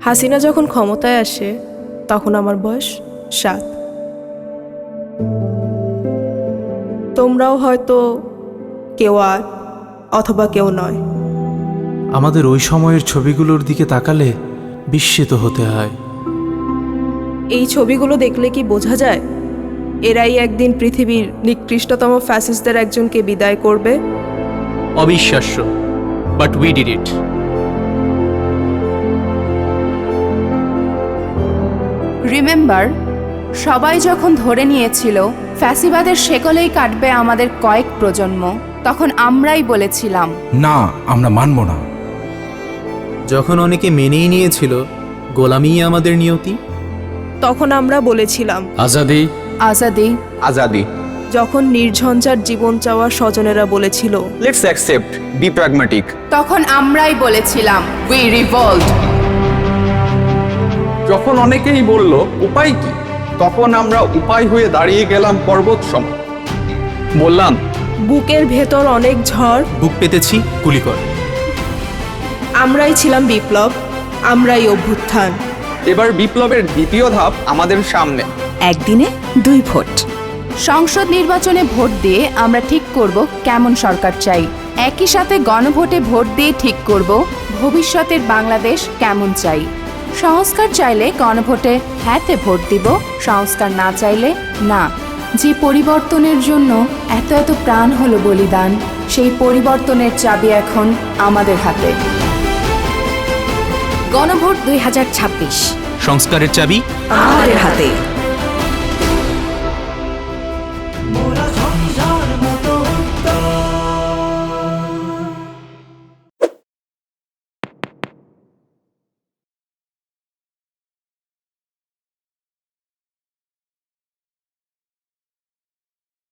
হাসিনা যখন ক্ষমতায় আসে তখন আমার বয়স 7। তোমরাও হয়তো কেউ 8 অথবা কেউ 9। আমাদের ওই সময়ের ছবিগুলোর দিকে তাকালে বিস্মিত হতে হয়। এই ছবিগুলো দেখলে কি বোঝা যায় এরাই একদিন পৃথিবীর নিকৃষ্টতম ফ্যাসিস্টদের একজনকে বিদায় করবে? অবিশ্বাস্য, but we did it. Remember, সবাই যখন ধরে নিয়েছিল ফ্যাসিবাদের শেকলেই কাটবে আমাদের কয়েক প্রজন্ম, তখন আমরাই বলেছিলাম না, আমরা মানব না। যখন অনেকে মেনেই নিয়েছিল গোলামিই আমাদের নিয়তি, তখন আমরা বলেছিলাম আজাদি আজাদি। আজাদি। যখন নির্ঝঞ্ঝাট জীবন চাওয়া স্বজনেরা বলেছিল লেটস অ্যাকসেপ্ট, বি প্র্যাগম্যাটিক। তখন আমরাই বলেছিলাম উই রিভল্ট। যখন অনেকেই বলল উপায় কি, তখন আমরা উপায় হয়ে দাঁড়িয়ে গেলাম পর্বত সম। বললাম বুকের ভেতর অনেক ঝড়, বুক পেতেছি গুলি কর। আমরাই ছিলাম বিপ্লব, আমরাই অভ্যুত্থান। এবার বিপ্লবের দ্বিতীয় ধাপ আমাদের সামনে। একদিনে 2 ভোট। সংসদ নির্বাচনে ভোট দিয়ে আমরা ঠিক করব কেমন সরকার চাই। একই সাথে গণভোটে ভোট দিয়ে ঠিক করব ভবিষ্যতের বাংলাদেশ কেমন চাই। সংস্কার চাইলে গণভোটে হ্যাঁতে ভোট দিব, সংস্কার না চাইলে না। যে পরিবর্তনের জন্য এত এত প্রাণ হলো বলিদান, সেই পরিবর্তনের চাবি এখন আমাদের হাতে। গণভোট 2026 সংস্কারের চাবি আমাদের হাতে।